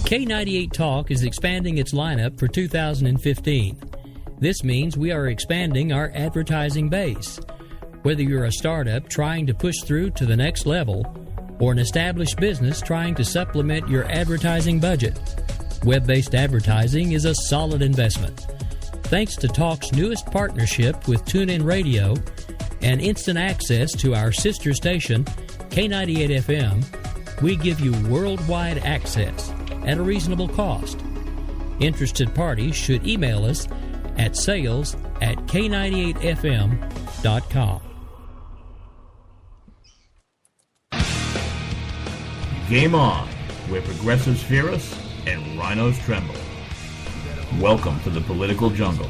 K98 Talk is expanding its lineup for 2015. This means we are expanding our advertising base. Whether you're a startup trying to push through to the next level or an established business trying to supplement your advertising budget, web-based advertising is a solid investment. Thanks to Talk's newest partnership with TuneIn Radio and instant access to our sister station, K98 FM, we give you worldwide access at a reasonable cost. Interested parties should email us at sales@k98fm.com. Game on, where progressives fear us and rhinos tremble. Welcome to the political jungle.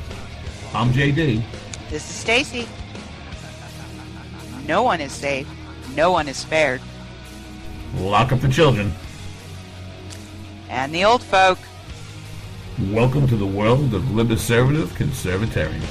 I'm JD. This is Stacy. No one is safe. No one is spared. Lock up the children. And the old folk. Welcome to the world of liberservative conservatarians.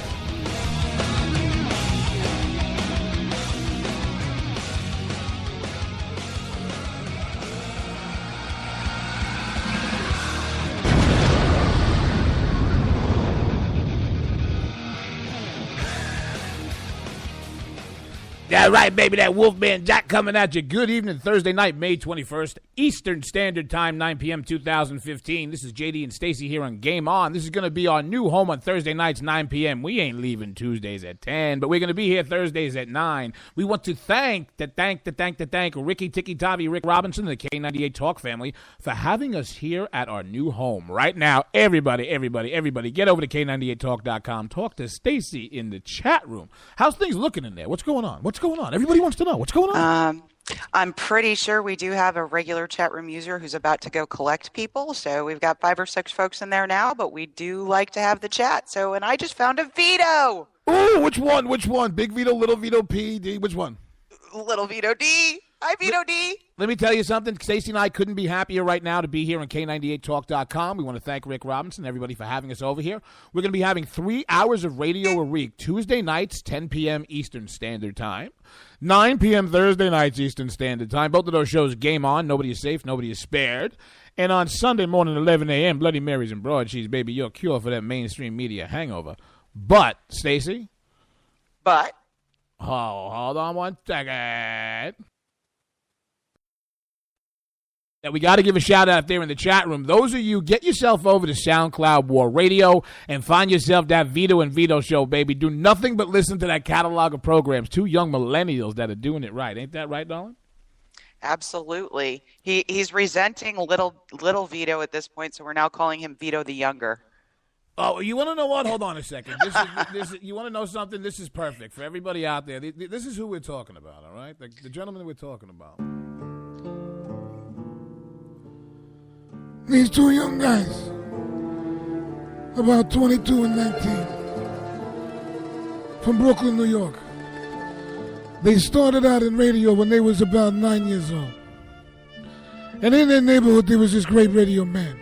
That's right, baby. That Wolfman Jack coming at you. Good evening, Thursday night, May 21st, Eastern Standard Time, 9 p.m. 2015. This is JD and Stacey here on Game On. This is going to be our new home on Thursday nights, 9 p.m. We ain't leaving Tuesdays at 10, but we're going to be here Thursdays at 9. We want to thank Ricky Tiki Tavi, Rick Robinson, and the K98 Talk family for having us here at our new home. Right now, everybody, get over to K98Talk.com. Talk to Stacey in the chat room. How's things looking in there? What's going on? What's going on? Everybody wants to know. What's going on? I'm pretty sure we do have a regular chat room user who's about to go collect people. So we've got 5 or 6 folks in there now, but we do like to have the chat. So, and I just found a veto. Ooh, which one? Big veto, little veto, P, D, which one? Little veto D. Hi, veto D. Let me tell you something. Stacey and I couldn't be happier right now to be here on K98Talk.com. We want to thank Rick Robinson and everybody for having us over here. We're going to be having 3 hours of radio a week, Tuesday nights, 10 p.m. Eastern Standard Time, 9 p.m. Thursday nights Eastern Standard Time. Both of those shows, Game On, Nobody is Safe, Nobody is Spared. And on Sunday morning, 11 a.m., Bloody Marys and Broadsheets, baby, your cure for that mainstream media hangover. But, Stacey? But? Oh, hold on one second. Now, we got to give a shout-out there in the chat room. Those of you, get yourself over to SoundCloud War Radio and find yourself that Vito and Vito show, baby. Do nothing but listen to that catalog of programs. 2 young millennials that are doing it right. Ain't that right, darling? Absolutely. He's resenting little Vito at this point, so we're now calling him Vito the Younger. Oh, you want to know what? Hold on a second. You want to know something? This is perfect for everybody out there. This is who we're talking about, all right? The gentleman we're talking about. These 2 young guys, about 22 and 19, from Brooklyn, New York. They started out in radio when they was about 9 years old. And in their neighborhood, there was this great radio man.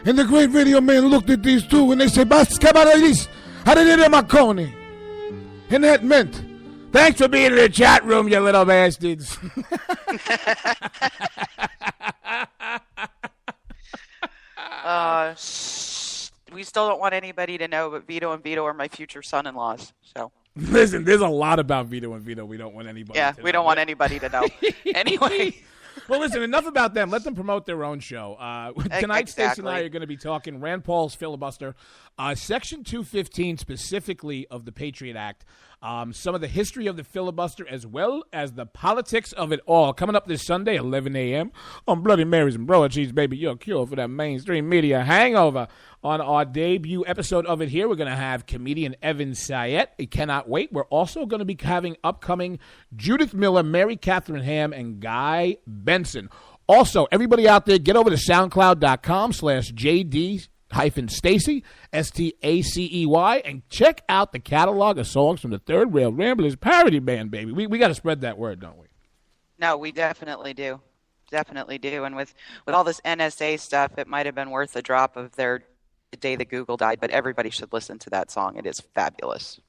And the great radio man looked at these 2 and they said, "Bas camaradis, haridere maconi." And that meant, thanks for being in the chat room, you little bastards. We still don't want anybody to know, but Vito and Vito are my future son-in-laws. So listen, there's a lot about Vito and Vito we don't want anybody to know. Yeah, we don't want anybody to know. Anyway. Well, listen, enough about them. Let them promote their own show. Tonight, exactly. Stacey and I are going to be talking Rand Paul's filibuster, Section 215 specifically of the Patriot Act, some of the history of the filibuster as well as the politics of it all. Coming up this Sunday, 11 a.m. on Bloody Marys and Broadsheets, baby, your cure for that mainstream media hangover. On our debut episode of it here, we're going to have comedian Evan Sayet. I cannot wait. We're also going to be having upcoming Judith Miller, Mary Catherine Ham, and Guy Benson. Also, everybody out there, get over to SoundCloud.com/JD-Stacey, S-T-A-C-E-Y, and check out the catalog of songs from the Third Rail Ramblers parody band, baby. We got to spread that word, don't we? No, we definitely do. Definitely do. And with all this NSA stuff, it might have been worth a drop of their The Day That Google Died, but everybody should listen to that song. It is fabulous.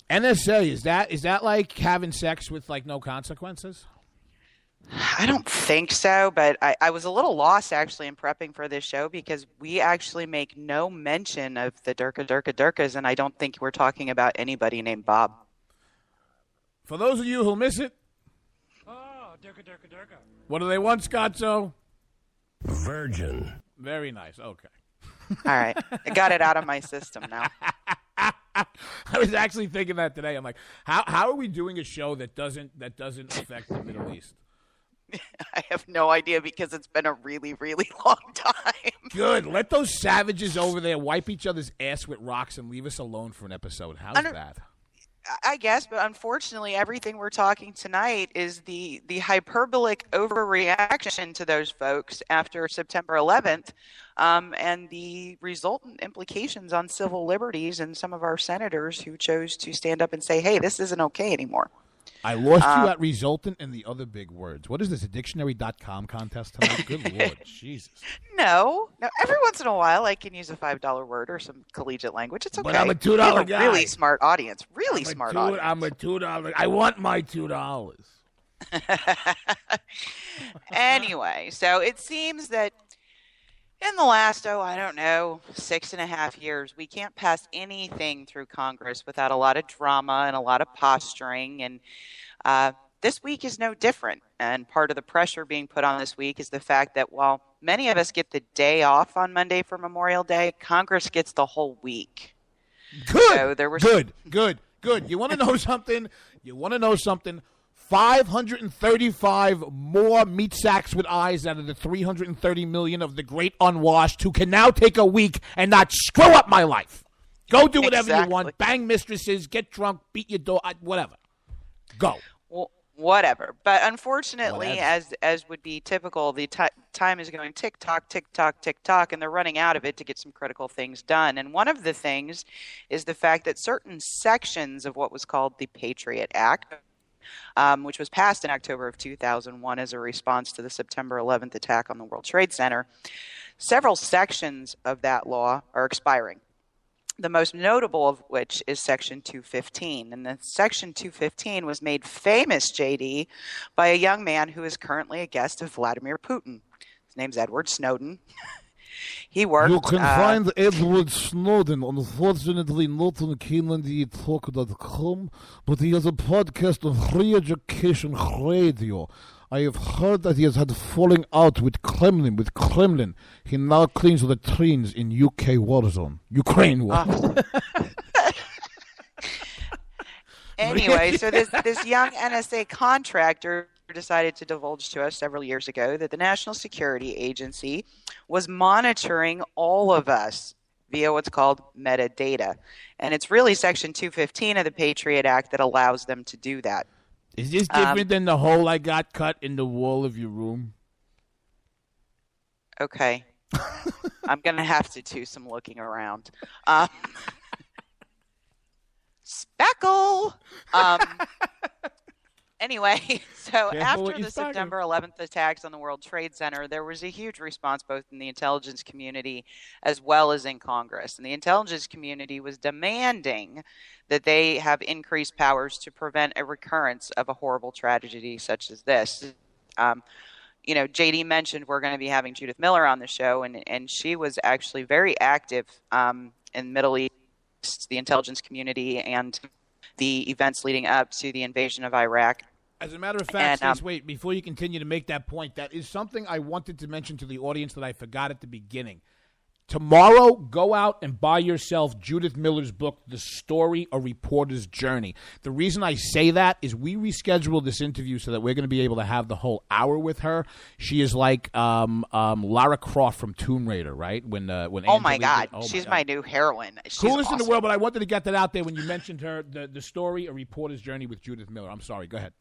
NSA, is that like having sex with like no consequences? I don't think so, but I was a little lost actually in prepping for this show because we actually make no mention of the Durkas, and I don't think we're talking about anybody named Bob. For those of you who miss it, Durka. what do they want, Scotzo? Virgin. Very nice. Okay. All right, I got it out of my system now. I was actually thinking that today. I'm like, how are we doing a show that doesn't affect the Middle East? I have no idea because it's been a really, really long time. Good. Let those savages over there wipe each other's ass with rocks and leave us alone for an episode. How's that? I guess, but unfortunately, everything we're talking tonight is the hyperbolic overreaction to those folks after September 11th, and the resultant implications on civil liberties and some of our senators who chose to stand up and say, hey, this isn't okay anymore. I lost you at resultant and the other big words. What is this, a dictionary.com contest tonight? Good Lord, Jesus. No. Every once in a while, I can use a $5 word or some collegiate language. It's okay. But I'm a $2 guy. Really smart audience. Really smart audience. I'm a $2. I want my $2. Anyway, so it seems that in the last, 6.5 years, we can't pass anything through Congress without a lot of drama and a lot of posturing. And this week is no different. And part of the pressure being put on this week is the fact that while many of us get the day off on Monday for Memorial Day, Congress gets the whole week. Good. So there was Good. You want to know something? 535 more meat sacks with eyes out of the 330 million of the great unwashed who can now take a week and not screw up my life. Go do whatever you want. Bang mistresses, get drunk, beat your dog, whatever. Go. Well, whatever. But unfortunately, as would be typical, the time is going tick-tock, tick-tock, tick-tock, and they're running out of it to get some critical things done. And one of the things is the fact that certain sections of what was called the Patriot Act, which was passed in October of 2001 as a response to the September 11th attack on the World Trade Center, several sections of that law are expiring. The most notable of which is Section 215. And the Section 215 was made famous, JD, by a young man who is currently a guest of Vladimir Putin. His name's Edward Snowden. He worked... You can find Edward Snowden, unfortunately not on KNDTalk.com, but he has a podcast on Free Education Radio. I have heard that he has had falling out with Kremlin. He now cleans the trains in UK war zone. Ukraine war. Anyway, so this young NSA contractor decided to divulge to us several years ago that the National Security Agency was monitoring all of us via what's called metadata. And it's really Section 215 of the Patriot Act that allows them to do that. Is this different than the hole I got cut in the wall of your room? Okay. I'm going to have to do some looking around. Speckle! Anyway, so after the September 11th attacks on the World Trade Center, there was a huge response both in the intelligence community as well as in Congress. And the intelligence community was demanding that they have increased powers to prevent a recurrence of a horrible tragedy such as this. JD mentioned we're going to be having Judith Miller on the show, and she was actually very active in the Middle East, the intelligence community, and the events leading up to the invasion of Iraq. As a matter of fact, Stace, wait, before you continue to make that point, that is something I wanted to mention to the audience that I forgot at the beginning. Tomorrow, go out and buy yourself Judith Miller's book, The Story, A Reporter's Journey. The reason I say that is we rescheduled this interview so that we're going to be able to have the whole hour with her. She is like Lara Croft from Tomb Raider, right? Oh, my God. She's my new heroine. She's coolest awesome in the world, but I wanted to get that out there when you mentioned her, The Story, A Reporter's Journey with Judith Miller. I'm sorry. Go ahead.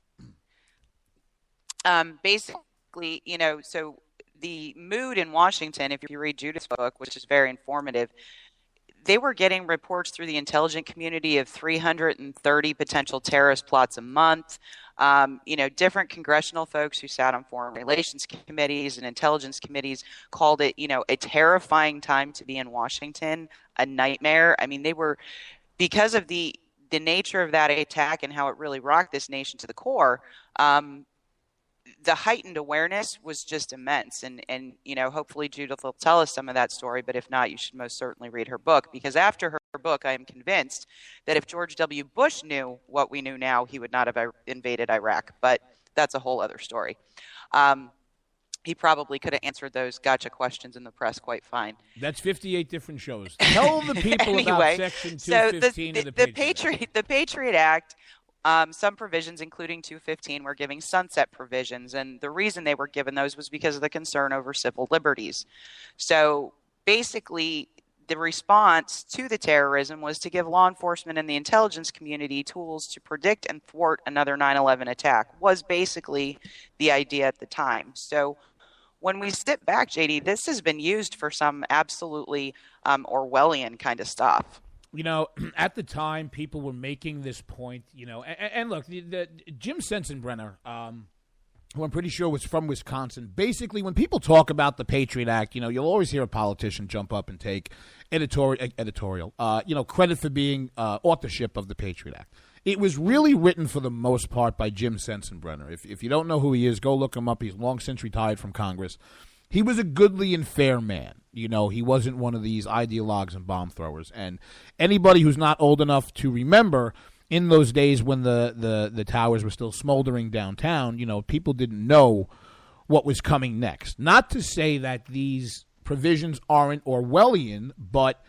Basically, so the mood in Washington, if you read Judith's book, which is very informative, they were getting reports through the intelligence community of 330 potential terrorist plots a month. Different congressional folks who sat on foreign relations committees and intelligence committees called it, a terrifying time to be in Washington, a nightmare. I mean, they were, because of the nature of that attack and how it really rocked this nation to the core, the heightened awareness was just immense. And hopefully Judith will tell us some of that story, but if not, you should most certainly read her book, because after her book, I am convinced that if George W. Bush knew what we knew now, he would not have invaded Iraq. But that's a whole other story. He probably could have answered those gotcha questions in the press quite fine. That's 58 different shows. Tell the people anyway, about Section 215 of the Patriot Act. The Patriot Act, some provisions, including 215, were giving sunset provisions. And the reason they were given those was because of the concern over civil liberties. So basically, the response to the terrorism was to give law enforcement and the intelligence community tools to predict and thwart another 9/11 attack, was basically the idea at the time. So when we step back, JD, this has been used for some absolutely Orwellian kind of stuff. At the time, people were making this point, and look, the Jim Sensenbrenner, who I'm pretty sure was from Wisconsin, basically when people talk about the Patriot Act, you'll always hear a politician jump up and take editorial, credit for being authorship of the Patriot Act. It was really written for the most part by Jim Sensenbrenner. If you don't know who he is, go look him up. He's long since retired from Congress. He was a goodly and fair man. He wasn't one of these ideologues and bomb throwers. And anybody who's not old enough to remember, in those days when the towers were still smoldering downtown, people didn't know what was coming next. Not to say that these provisions aren't Orwellian, but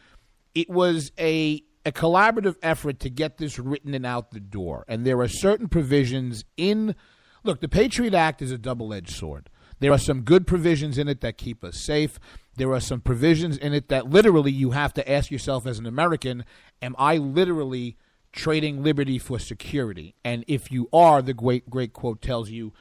it was a collaborative effort to get this written and out the door. And there are certain provisions look, the Patriot Act is a double-edged sword. There are some good provisions in it that keep us safe. There are some provisions in it that literally you have to ask yourself as an American, am I literally trading liberty for security? And if you are, the great quote tells you,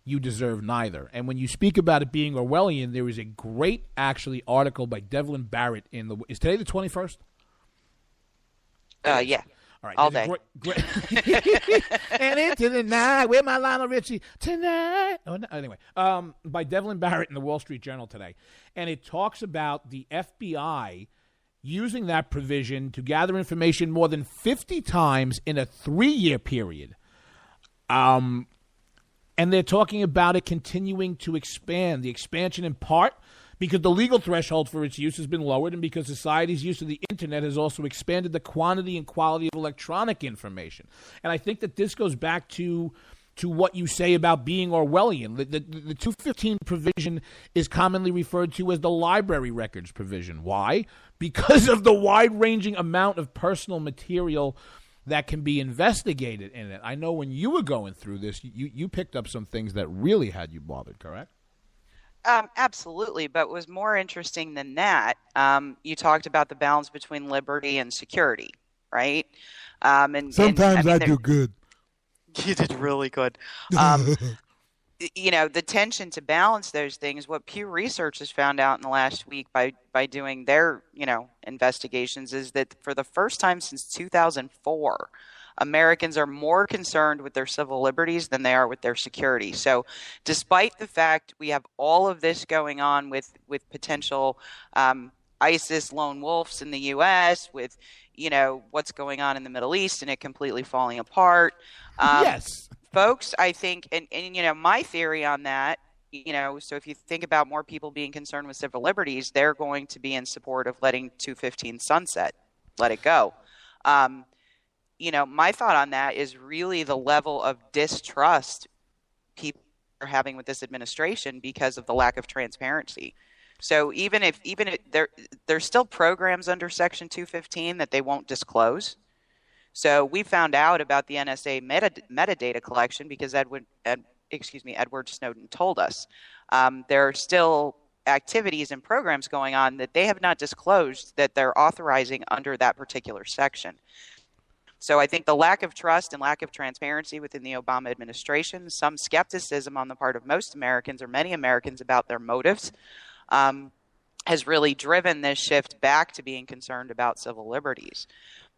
you deserve neither. And when you speak about it being Orwellian, there is a great, actually, article by Devlin Barrett is today the 21st? Yeah. All right. All day. And into the night, where my Lionel Richie tonight. Oh, no, anyway, by Devlin Barrett in the Wall Street Journal today. And it talks about the FBI using that provision to gather information more than 50 times in a 3-year period. And they're talking about it continuing to expand. The expansion in part because the legal threshold for its use has been lowered and because society's use of the internet has also expanded the quantity and quality of electronic information. And I think that this goes back to what you say about being Orwellian. The 215 provision is commonly referred to as the library records provision. Why? Because of the wide-ranging amount of personal material that can be investigated in it. I know when you were going through this, you picked up some things that really had you bothered, correct? Absolutely, but was more interesting than that. You talked about the balance between liberty and security, right? Sometimes I do good. You did really good. The tension to balance those things, what Pew Research has found out in the last week by doing their, investigations is that for the first time since 2004, Americans are more concerned with their civil liberties than they are with their security. So despite the fact we have all of this going on with potential ISIS lone wolves in the U.S., with, what's going on in the Middle East and it completely falling apart. Yes. Folks, I think, and my theory on that, so if you think about more people being concerned with civil liberties, they're going to be in support of letting 215 sunset, let it go. My thought on that is really the level of distrust people are having with this administration because of the lack of transparency. So even if there's still programs under Section 215 that they won't disclose. So we found out about the NSA metadata collection because Edward Snowden told us. There are still activities and programs going on that they have not disclosed that they're authorizing under that particular section. So I think the lack of trust and lack of transparency within the Obama administration, some skepticism on the part of most Americans or many Americans about their motives, has really driven this shift back to being concerned about civil liberties.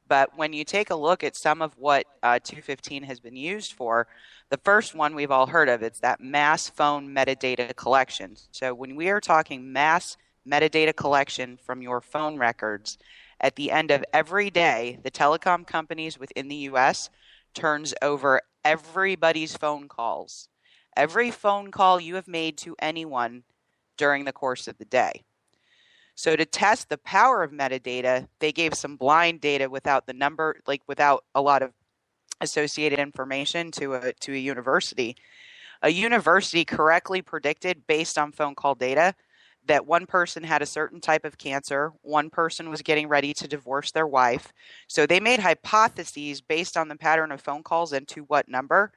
But when you take a look at some of what 215 has been used for, the first one we've all heard of, it's that mass phone metadata collection. So when we are talking mass metadata collection from your phone records, at the end of every day, the telecom companies within the U.S. turns over everybody's phone calls every phone call you have made to anyone during the course of the day. So to test the power of metadata, they gave some blind data without the number, like without a lot of associated information to a university. A university correctly predicted, based on phone call data, that one person had a certain type of cancer, one person was getting ready to divorce their wife. So they made hypotheses based on the pattern of phone calls and to what number,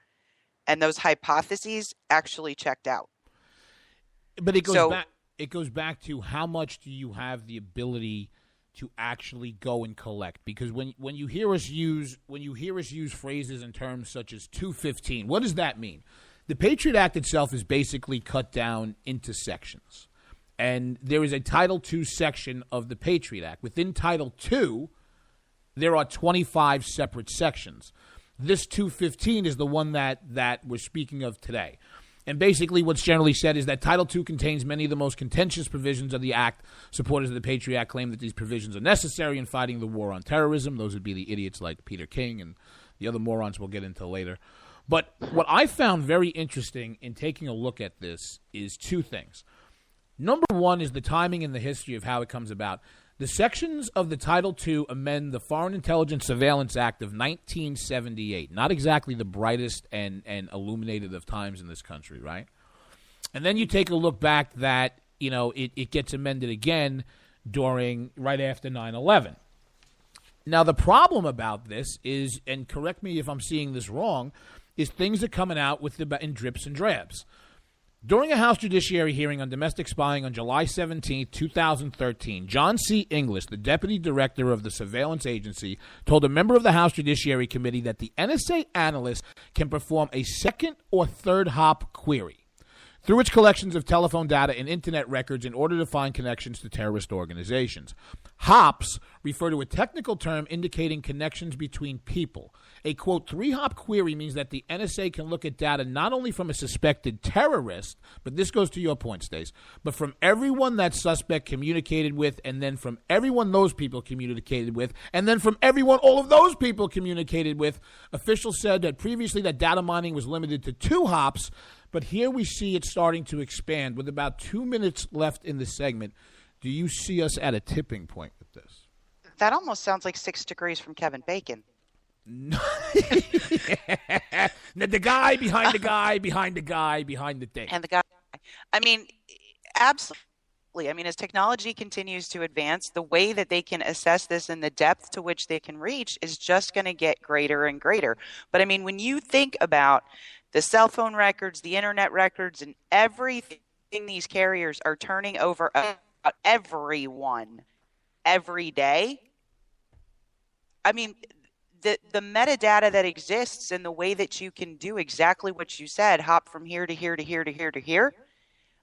and those hypotheses actually checked out. But it goes back to how much do you have the ability to actually go and collect? Because when you hear us use phrases and terms such as 215, what does that mean? The Patriot Act itself is basically cut down into sections. And there is a Title II section of the Patriot Act. Within Title II, there are 25 separate sections. This 215 is the one that we're speaking of today. And basically what's generally said is that Title II contains many of the most contentious provisions of the Act. Supporters of the Patriot Act claim that these provisions are necessary in fighting the war on terrorism. Those would be the idiots like Peter King and the other morons we'll get into later. But what I found very interesting in taking a look at this is two things. Number one is the timing and the history of how it comes about. The sections of the Title II amend the Foreign Intelligence Surveillance Act of 1978. Not exactly the brightest and illuminated of times in this country, right? And then you take a look back that, it gets amended again right after 9/11. Now, the problem about this is, and correct me if I'm seeing this wrong, is things are coming out in drips and drabs. During a House Judiciary hearing on domestic spying on July 17, 2013, John C. English, the Deputy Director of the Surveillance Agency, told a member of the House Judiciary Committee that the NSA analyst can perform a second or third hop query through its collections of telephone data and Internet records in order to find connections to terrorist organizations. Hops refer to a technical term indicating connections between people. A, quote, 3-hop query means that the NSA can look at data not only from a suspected terrorist, but this goes to your point, Stace, but from everyone that suspect communicated with, and then from everyone those people communicated with, and then from everyone all of those people communicated with. Officials said that previously that data mining was limited to 2 hops, but here we see it starting to expand. With about 2 minutes left in the segment, do you see us at a tipping point with this? That almost sounds like 6 Degrees from Kevin Bacon. No. The guy behind the guy behind the guy behind the thing. And the guy. I mean, absolutely. I mean, as technology continues to advance, the way that they can assess this and the depth to which they can reach is just going to get greater and greater. But I mean, when you think about the cell phone records, the internet records, and everything these carriers are turning over about everyone every day, I mean, the metadata that exists and the way that you can do exactly what you said, hop from here to here to here to here to here,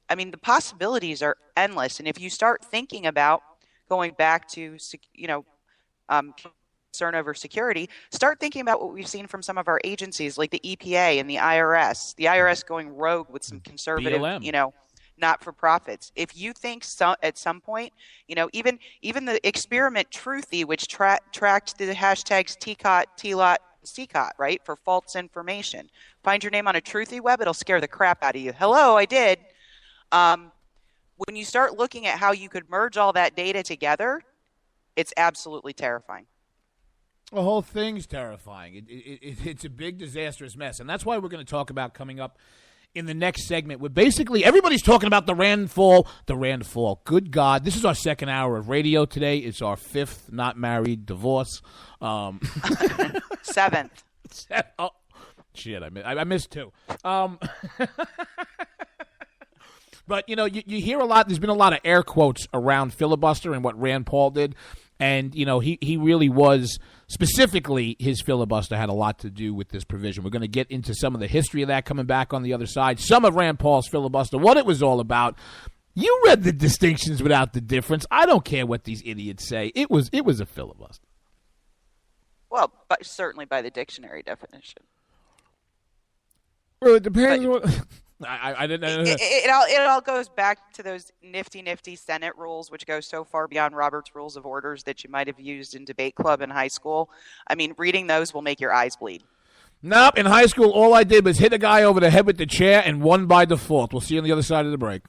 I mean, the possibilities are endless. And if you start thinking about going back to, concern over security, start thinking about what we've seen from some of our agencies like the EPA and the IRS. The IRS going rogue with some conservative, BLM. Not-for-profits. If you think at some point, even the experiment Truthy, which tracked the hashtags TCOT, TLOT, CCOT, right, for false information. Find your name on a Truthy web, it'll scare the crap out of you. Hello, I did. When you start looking at how you could merge all that data together, it's absolutely terrifying. The whole thing's terrifying. It's a big, disastrous mess. And that's why we're going to talk about coming up in the next segment, where basically everybody's talking about the Rand fall. Good God. This is our second hour of radio today. It's our 5th not married divorce. 7th. Oh, shit, I missed 2. But, you hear a lot. There's been a lot of air quotes around filibuster and what Rand Paul did. And, he really was, specifically, his filibuster had a lot to do with this provision. We're going to get into some of the history of that coming back on the other side. Some of Rand Paul's filibuster, what it was all about. You read the distinctions without the difference. I don't care what these idiots say. It was a filibuster. Well, but certainly by the dictionary definition. Well, it depends on... I didn't know. It all goes back to those nifty Senate rules, which go so far beyond Robert's Rules of Orders that you might have used in debate club in high school. I mean, reading those will make your eyes bleed. Nope. In high school, all I did was hit a guy over the head with the chair and won by default. We'll see you on the other side of the break.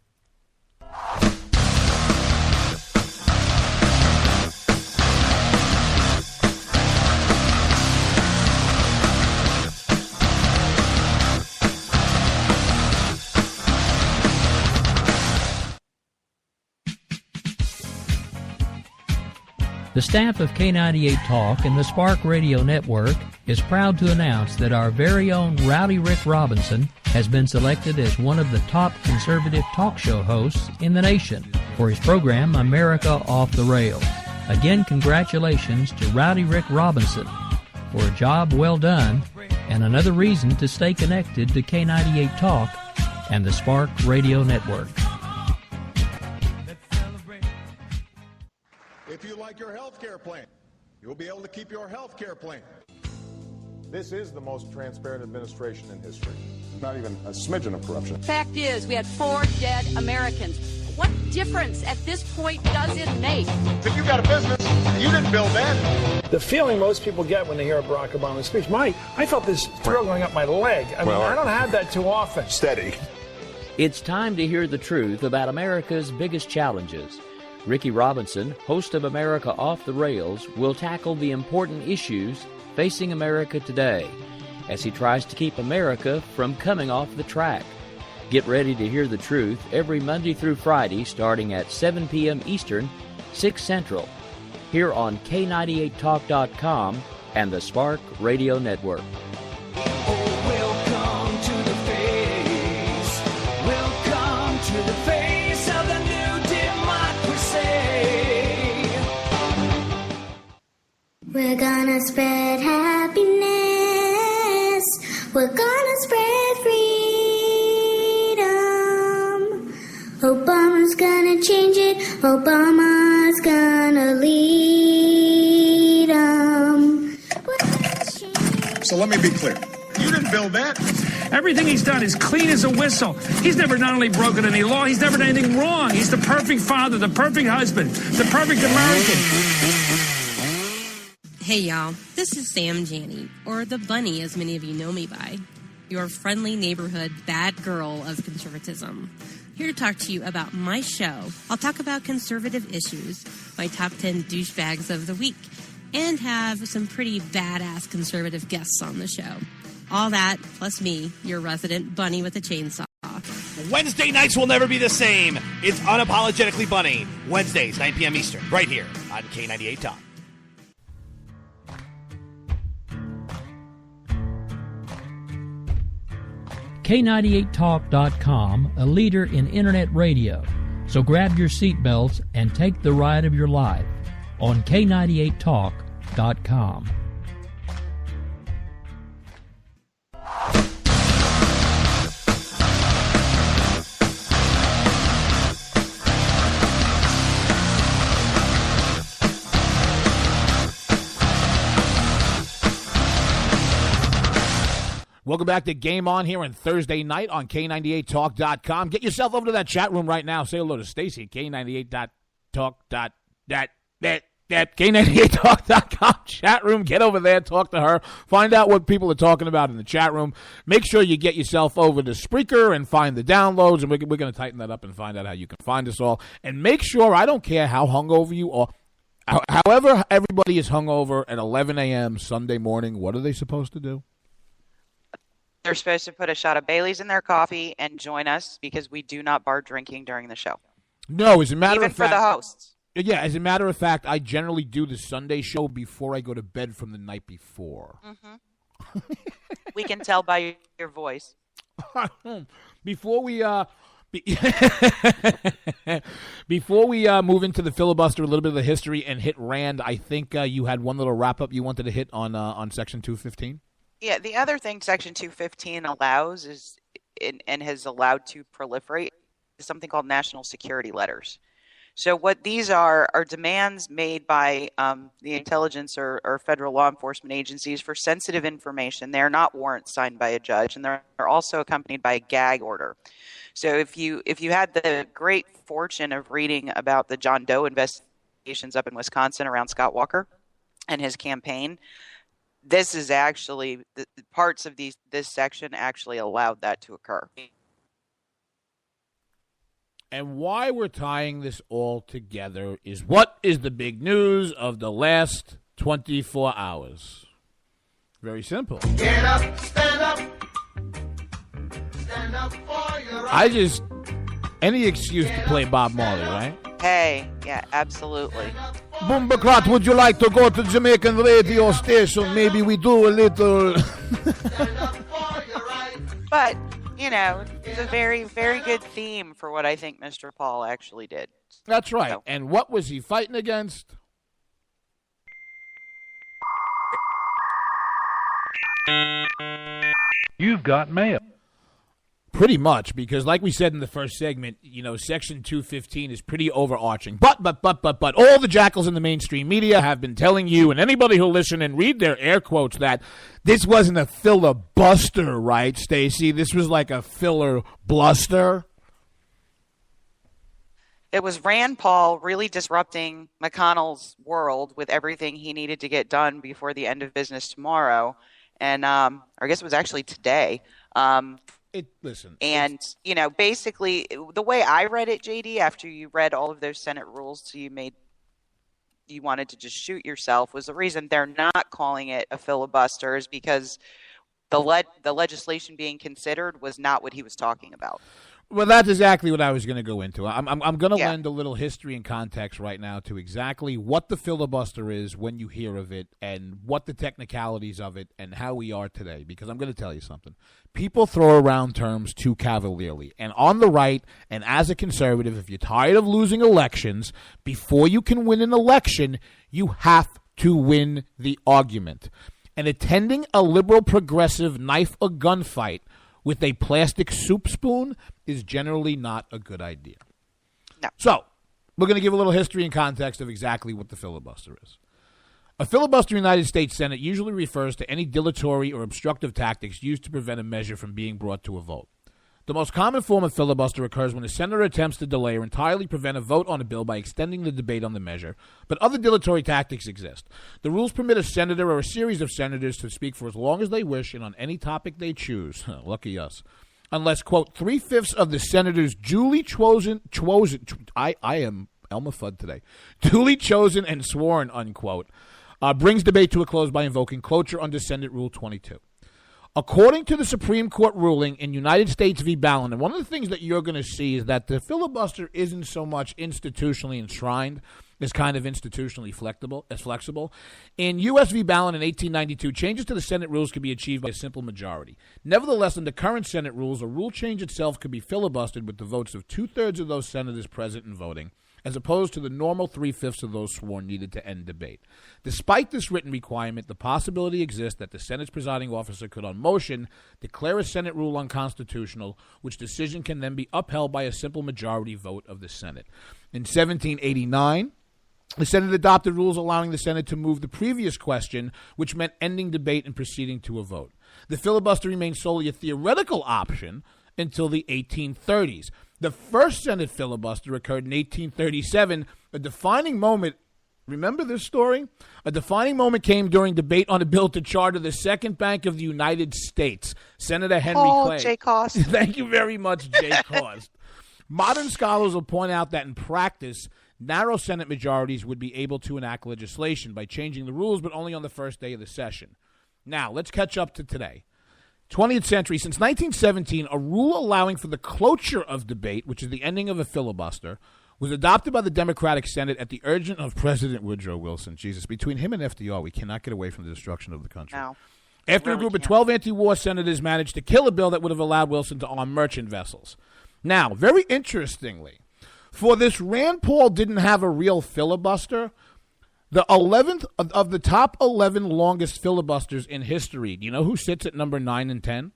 The staff of K98 Talk and the Spark Radio Network is proud to announce that our very own Rowdy Rick Robinson has been selected as one of the top conservative talk show hosts in the nation for his program America Off the Rails. Again, congratulations to Rowdy Rick Robinson for a job well done and another reason to stay connected to K98 Talk and the Spark Radio Network. If you like your health care plan, you'll be able to keep your health care plan. This is the most transparent administration in history. Not even a smidgen of corruption. Fact is, we had 4 dead Americans. What difference at this point does it make? If you got a business, you didn't build that. The feeling most people get when they hear Barack Obama's speech, I felt this thrill going up my leg. I don't have that too often. Steady. It's time to hear the truth about America's biggest challenges. Ricky Robinson, host of America Off the Rails, will tackle the important issues facing America today as he tries to keep America from coming off the track. Get ready to hear the truth every Monday through Friday starting at 7 p.m. Eastern, 6 Central, here on K98Talk.com and the Spark Radio Network. Welcome to the face. Welcome to the face of the new democracy. We're gonna spread happiness. We're gonna spread freedom. Obama's gonna change it. Obama's gonna lead 'em. So let me be clear. You didn't build that. Everything he's done is clean as a whistle. He's never not only broken any law, he's never done anything wrong. He's the perfect father, the perfect husband, the perfect American. Hey y'all, this is Sam Janney, or the Bunny as many of you know me by, your friendly neighborhood bad girl of conservatism. Here to talk to you about my show. I'll talk about conservative issues, my top 10 douchebags of the week, and have some pretty badass conservative guests on the show. All that, plus me, your resident bunny with a chainsaw. Wednesday nights will never be the same. It's Unapologetically Bunny. Wednesdays, 9 p.m. Eastern, right here on K98 Talk. K98Talk.com, a leader in internet radio. So grab your seatbelts and take the ride of your life on K98Talk.com. Welcome back to Game On here on Thursday night on K98Talk.com. Get yourself over to that chat room right now. Say hello to Stacey at K98.talk.com chat room. Get over there, talk to her, find out what people are talking about in the chat room. Make sure you get yourself over to Spreaker and find the downloads, and we're going to tighten that up and find out how you can find us all. And make sure, I don't care how hungover you are, however everybody is hungover at 11 a.m. Sunday morning, what are they supposed to do? They're supposed to put a shot of Bailey's in their coffee and join us because we do not bar drinking during the show. No, as a matter Even of fact, for the hosts. Yeah, as a matter of fact, I generally do the Sunday show before I go to bed from the night before. Mm-hmm. We can tell by your voice. Before we before we move into the filibuster, a little bit of the history and hit Rand, I think you had one little wrap up you wanted to hit on Section 215. Yeah, the other thing Section 215 allows is, and has allowed to proliferate, is something called national security letters. So what these are demands made by the intelligence or federal law enforcement agencies for sensitive information. They're not warrants signed by a judge, and they're also accompanied by a gag order. So if you had the great fortune of reading about the John Doe investigations up in Wisconsin around Scott Walker and his campaign, this is actually the parts of this section actually allowed that to occur. And why we're tying this all together is what is the big news of the last 24 hours. Very simple. Get up, stand up. Stand up for your right. Any excuse to play Bob Marley, right? Hey, yeah, absolutely. Boombercrat, would you like to go to Jamaican radio station? Maybe we do a little... But, it's a very, very good theme for what I think Mr. Paul actually did. That's right. So. And what was he fighting against? You've got mail. Pretty much, because like we said in the first segment, Section 215 is pretty overarching. But all the jackals in the mainstream media have been telling you and anybody who'll listen and read their air quotes that this wasn't a filibuster, right, Stacey? This was like a filler bluster. It was Rand Paul really disrupting McConnell's world with everything he needed to get done before the end of business tomorrow. And I guess it was actually today. Basically, the way I read it, JD, after you read all of those Senate rules, so you wanted to just shoot yourself, was the reason they're not calling it a filibuster is because the legislation being considered was not what he was talking about. Well, that's exactly what I was going to go into. I'm going to lend a little history and context right now to exactly what the filibuster is when you hear of it and what the technicalities of it and how we are today, because I'm going to tell you something. People throw around terms too cavalierly. And on the right, and as a conservative, if you're tired of losing elections, before you can win an election, you have to win the argument. And attending a liberal progressive knife or gunfight with a plastic soup spoon is generally not a good idea. No. So, we're going to give a little history and context of exactly what the filibuster is. A filibuster in the United States Senate usually refers to any dilatory or obstructive tactics used to prevent a measure from being brought to a vote. The most common form of filibuster occurs when a senator attempts to delay or entirely prevent a vote on a bill by extending the debate on the measure, but other dilatory tactics exist. The rules permit a senator or a series of senators to speak for as long as they wish and on any topic they choose. Lucky us. Unless, quote, 3/5 of the senators duly chosen, I am Elmer Fudd today, duly chosen and sworn, unquote, brings debate to a close by invoking cloture under Senate Rule 22. According to the Supreme Court ruling in United States v. Ballin, and one of the things that you're going to see is that the filibuster isn't so much institutionally enshrined as kind of institutionally flexible. In U.S. v. Ballin in 1892, changes to the Senate rules could be achieved by a simple majority. Nevertheless, in the current Senate rules, a rule change itself could be filibustered with the votes of 2/3 of those senators present and voting, as opposed to the normal 3/5 of those sworn needed to end debate. Despite this written requirement, the possibility exists that the Senate's presiding officer could, on motion, declare a Senate rule unconstitutional, which decision can then be upheld by a simple majority vote of the Senate. In 1789, the Senate adopted rules allowing the Senate to move the previous question, which meant ending debate and proceeding to a vote. The filibuster remained solely a theoretical option until the 1830s. The first Senate filibuster occurred in 1837, a defining moment. Remember this story? A defining moment came during debate on a bill to charter the Second Bank of the United States. Senator Henry Clay. Jay Cost. Thank you very much, Jay Cost. Modern scholars will point out that in practice, narrow Senate majorities would be able to enact legislation by changing the rules, but only on the first day of the session. Now, let's catch up to today. 20th century, since 1917, a rule allowing for the cloture of debate, which is the ending of a filibuster, was adopted by the Democratic Senate at the urging of President Woodrow Wilson. Jesus, between him and FDR, we cannot get away from the destruction of the country. No. After a group of 12 anti-war senators managed to kill a bill that would have allowed Wilson to arm merchant vessels. Now, very interestingly, for this Rand Paul didn't have a real filibuster, the 11th of the top 11 longest filibusters in history. Do you know who sits at number 9 and 10?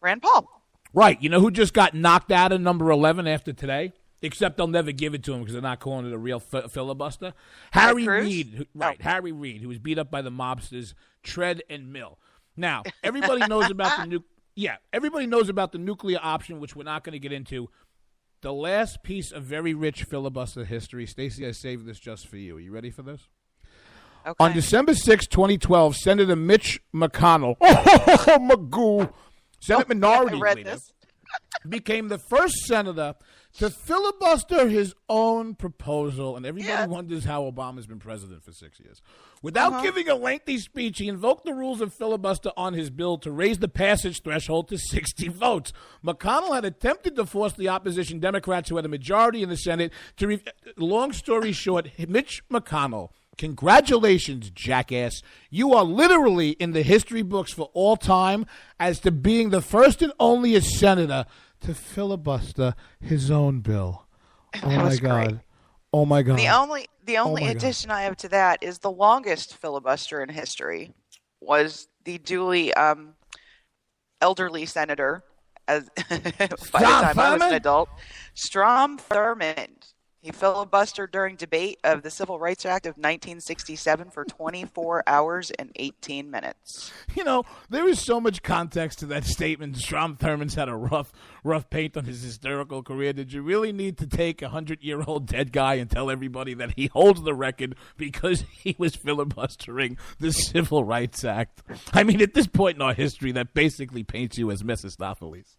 Rand Paul. Right. You know who just got knocked out of number 11 after today? Except they'll never give it to him because they're not calling it a real filibuster. Harry Reid. Harry Reid, who was beat up by the mobsters Tread and Mill. Now, everybody knows about everybody knows about the nuclear option, which we're not going to get into. The last piece of very rich filibuster history, Stacey, I saved this just for you. Are you ready for this? Okay. On December 6, 2012, Senator Mitch McConnell, Magoo, Senate Minority Leader, became the first senator to filibuster his own proposal, and everybody wonders how Obama's been president for 6 years. Without giving a lengthy speech, he invoked the rules of filibuster on his bill to raise the passage threshold to 60 votes. McConnell had attempted to force the opposition Democrats, who had a majority in the Senate, to long story short, Mitch McConnell, congratulations, jackass. You are literally in the history books for all time as to being the first and only senator to filibuster his own bill. Oh, my God. Great. Oh, my God. The only addition I have to that is the longest filibuster in history was the duly elderly senator, as by the time I was an adult, Strom Thurmond. He filibustered during debate of the Civil Rights Act of 1967 for 24 hours and 18 minutes. You know, there is so much context to that statement. Strom Thurmond's had a rough paint on his historical career. Did you really need to take a 100-year-old dead guy and tell everybody that he holds the record because he was filibustering the Civil Rights Act? I mean, at this point in our history, that basically paints you as Mephistopheles.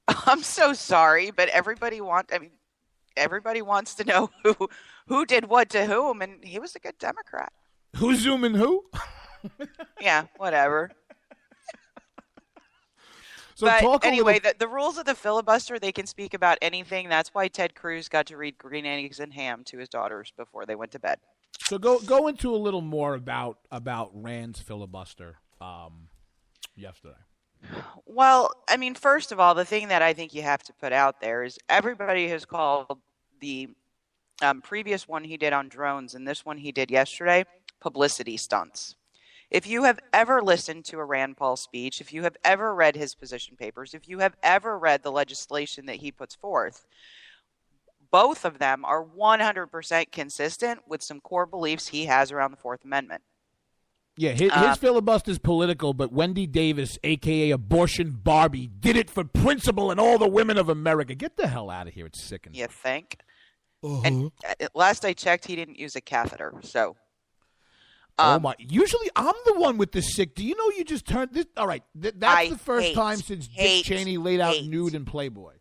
I'm so sorry, but everybody wants to know who did what to whom, and he was a good Democrat. Who's zooming who? Yeah, whatever. So but anyway, the rules of the filibuster, they can speak about anything. That's why Ted Cruz got to read Green Eggs and Ham to his daughters before they went to bed. So go into a little more about Rand's filibuster yesterday. Well, I mean, first of all, the thing that I think you have to put out there is everybody has called the previous one he did on drones and this one he did yesterday publicity stunts. If you have ever listened to a Rand Paul speech, if you have ever read his position papers, if you have ever read the legislation that he puts forth, both of them are 100% consistent with some core beliefs he has around the Fourth Amendment. Yeah, his filibuster is political, but Wendy Davis, a.k.a. Abortion Barbie, did it for principle and all the women of America. Get the hell out of here. It's sickening. You think? And last I checked, he didn't use a catheter, so... oh, my. Usually, I'm the one with the sick. Do you know you just turned this? All right, that's the first time since Dick Cheney laid out nude in Playboy.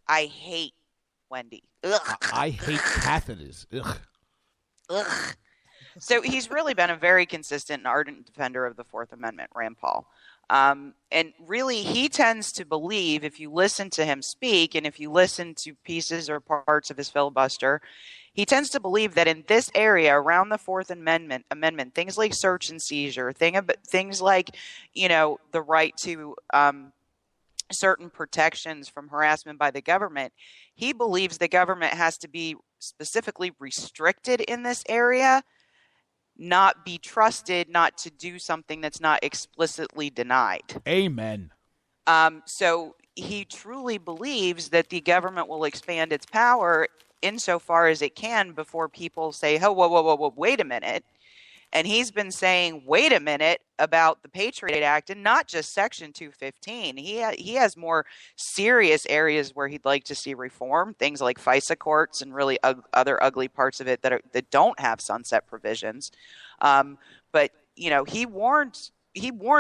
I hate Wendy. Ugh. I hate catheters. Ugh. Ugh. So he's really been a very consistent and ardent defender of the Fourth Amendment, Rand Paul. And really, he tends to believe, if you listen to him speak and if you listen to pieces or parts of his filibuster, he tends to believe that in this area around the Fourth Amendment, things like search and seizure, things like, the right to certain protections from harassment by the government, he believes the government has to be specifically restricted in this area, not be trusted, not to do something that's not explicitly denied. Amen. So he truly believes that the government will expand its power insofar as it can before people say, oh, whoa, wait a minute. And he's been saying, wait a minute, about the Patriot Act and not just Section 215. He has more serious areas where he'd like to see reform, things like FISA courts and really other ugly parts of it that don't have sunset provisions. But he warned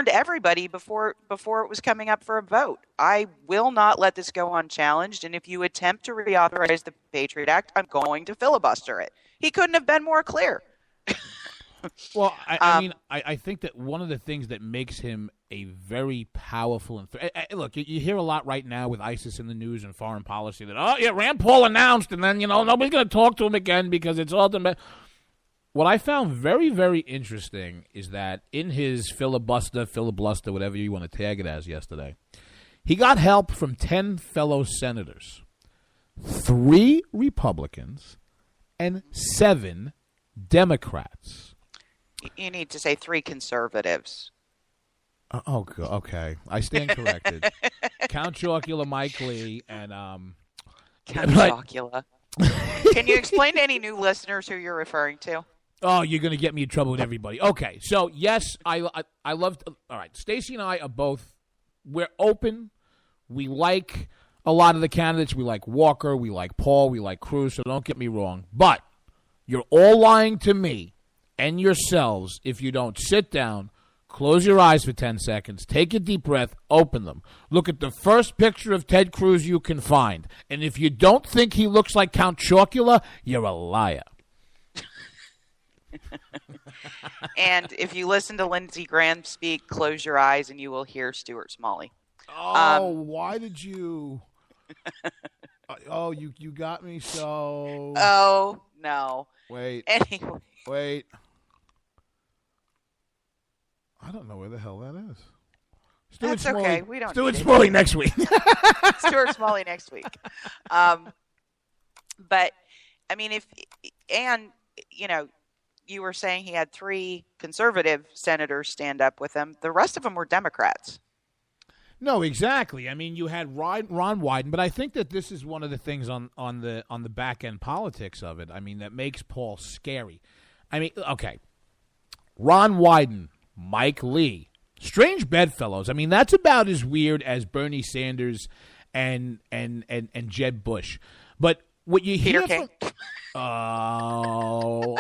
everybody before it was coming up for a vote. I will not let this go unchallenged, and if you attempt to reauthorize the Patriot Act, I'm going to filibuster it. He couldn't have been more clear. Well, I think that one of the things that makes him a very powerful look, you hear a lot right now with ISIS in the news and foreign policy that, Rand Paul announced, and then, nobody's going to talk to him again because it's ultimate. What I found very, very interesting is that in his filibuster, whatever you want to tag it as yesterday, he got help from 10 fellow senators, 3 Republicans, and 7 Democrats. You need to say 3 conservatives. Okay. I stand corrected. Count Chocula, Mike Lee, and Count Chocula. Can you explain to any new listeners who you're referring to? Oh, you're going to get me in trouble with everybody. Okay, so yes, I love. All right, Stacey and I are both. We're open. We like a lot of the candidates. We like Walker. We like Paul. We like Cruz. So don't get me wrong. But you're all lying to me and yourselves if you don't sit down, close your eyes for 10 seconds, take a deep breath, open them. Look at the first picture of Ted Cruz you can find. And if you don't think he looks like Count Chocula, you're a liar. And if you listen to Lindsey Graham speak, close your eyes and you will hear Stuart Smalley. Oh, why did you? You got me so. Oh, no. Wait. Anyway. Wait. I don't know where the hell that is. That's okay. We don't. Stuart Smalley next week. Stuart Smalley next week. But I mean, you were saying he had 3 conservative senators stand up with him. The rest of them were Democrats. No, exactly. I mean, you had Ron Wyden, but I think that this is one of the things on the back end politics of it. I mean, that makes Paul scary. I mean, okay, Ron Wyden, Mike Lee, strange bedfellows. I mean, that's about as weird as Bernie Sanders and Jeb Bush. But what you hear from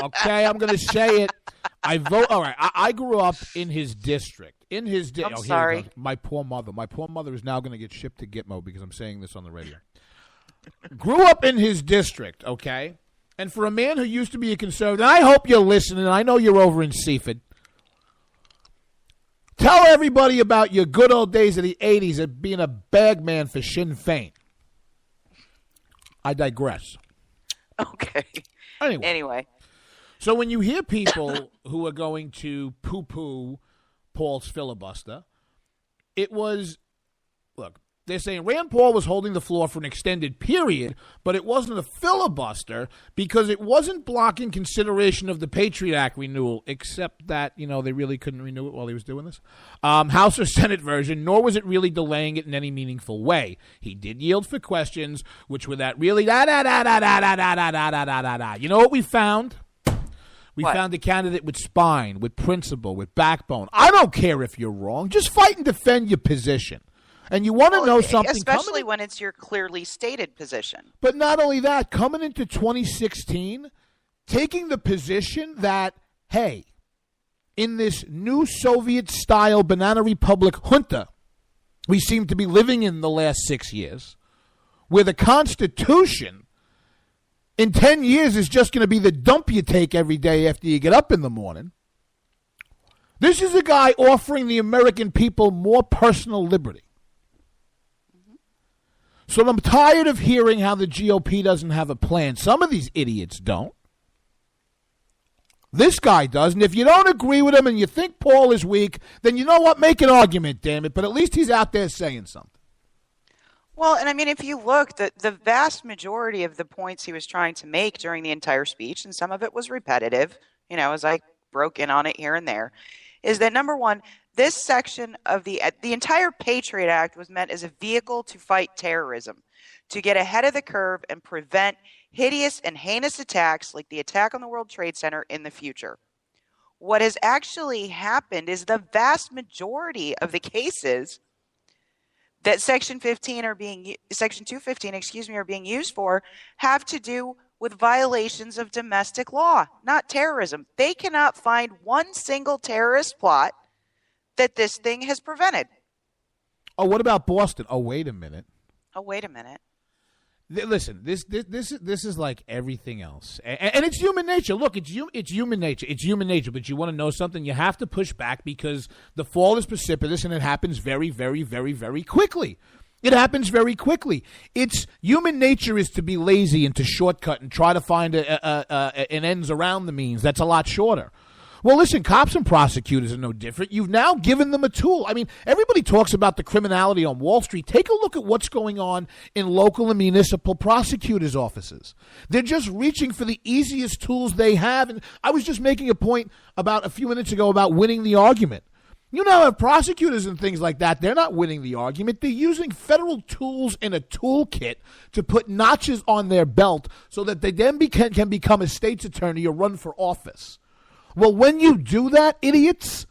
okay, I'm going to say it. I vote. All right, I grew up in his district. I'm sorry. My poor mother. My poor mother is now going to get shipped to Gitmo because I'm saying this on the radio. Grew up in his district, okay? And for a man who used to be a conservative, and I hope you're listening. I know you're over in Seaford. Tell everybody about your good old days of the 80s of being a bagman for Sinn Féin. I digress. Okay. Anyway. So when you hear people who are going to poo-poo Paul's filibuster, it was, look, they're saying Rand Paul was holding the floor for an extended period, but it wasn't a filibuster because it wasn't blocking consideration of the Patriot Act renewal, except that, they really couldn't renew it while he was doing this. House or Senate version, nor was it really delaying it in any meaningful way. He did yield for questions, which were that really da-da-da-da-da-da-da-da-da-da-da. You know what we found? We found a candidate with spine, with principle, with backbone. I don't care if you're wrong. Just fight and defend your position. And you want to know something. Especially when it's your clearly stated position. But not only that, coming into 2016, taking the position that, hey, in this new Soviet-style banana republic junta we seem to be living in the last 6 years, where the Constitution in 10 years is just going to be the dump you take every day after you get up in the morning. This is a guy offering the American people more personal liberty. So I'm tired of hearing how the GOP doesn't have a plan. Some of these idiots don't. This guy does. And if you don't agree with him and you think Paul is weak, then you know what? Make an argument, damn it. But at least he's out there saying something. Well, and I mean, if you look, the vast majority of the points he was trying to make during the entire speech, and some of it was repetitive, as I broke in on it here and there, is that, number one, this section of the entire Patriot Act was meant as a vehicle to fight terrorism, to get ahead of the curve and prevent hideous and heinous attacks like the attack on the World Trade Center in the future. What has actually happened is the vast majority of the cases that Section 215, are being used for have to do with violations of domestic law, not terrorism. They cannot find one single terrorist plot that this thing has prevented. Oh, what about Boston? Oh, wait a minute. Listen, this is like everything else, and it's human nature. Look, it's human nature. It's human nature. But you want to know something? You have to push back because the fall is precipitous, and it happens very, very, very, very quickly. It happens very quickly. It's human nature is to be lazy and to shortcut and try to find an ends around the means. That's a lot shorter. Well, listen, cops and prosecutors are no different. You've now given them a tool. I mean, everybody talks about the criminality on Wall Street. Take a look at what's going on in local and municipal prosecutors' offices. They're just reaching for the easiest tools they have. And I was just making a point about a few minutes ago about winning the argument. You now have prosecutors and things like that. They're not winning the argument. They're using federal tools in a toolkit to put notches on their belt so that they then can become a state's attorney or run for office. Well, when you do that, idiots,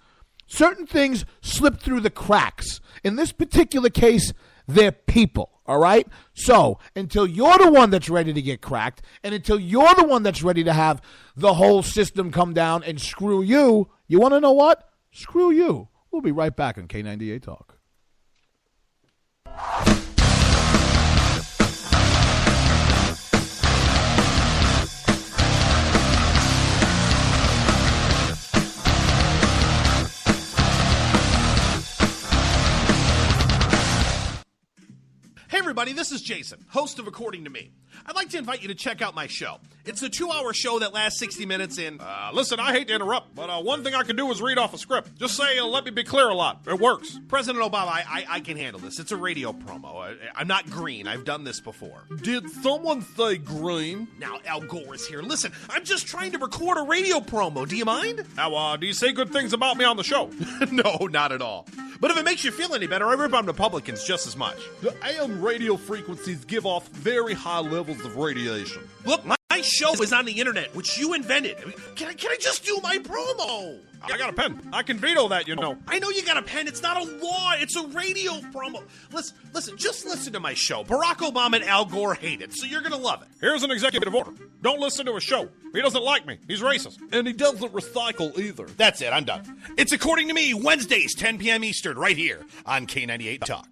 certain things slip through the cracks. In this particular case, They're people, all right? So until you're the one that's ready to get cracked, and until you're the one that's ready to have the whole system come down and screw you, you want to know what? Screw you. We'll be right back on K98 Talk. Hey everybody, this is Jason, host of According to Me. I'd like to invite you to check out my show. It's a 2-hour show that lasts 60 minutes in... Listen, I hate to interrupt, but one thing I can do is read off a script. Just say, let me be clear a lot. It works. President Obama, I can handle this. It's a radio promo. I'm not green. I've done this before. Did someone say green? Now, Al Gore is here. Listen, I'm just trying to record a radio promo. Do you mind? Now, do you say good things about me on the show? No, not at all. But if it makes you feel any better, I rip on Republicans just as much. The AM radio frequencies give off very high levels of radiation. Look, my show is on the internet, which you invented. I mean, can I just do my promo? I got a pen. I can veto that, you know. I know you got a pen. It's not a law. It's a radio promo. Listen, just listen to my show. Barack Obama and Al Gore hate it, so you're going to love it. Here's an executive order. Don't listen to a show. He doesn't like me. He's racist. And he doesn't recycle either. That's it. I'm done. It's According to Me, Wednesdays, 10 p.m. Eastern, right here on K98 Talk.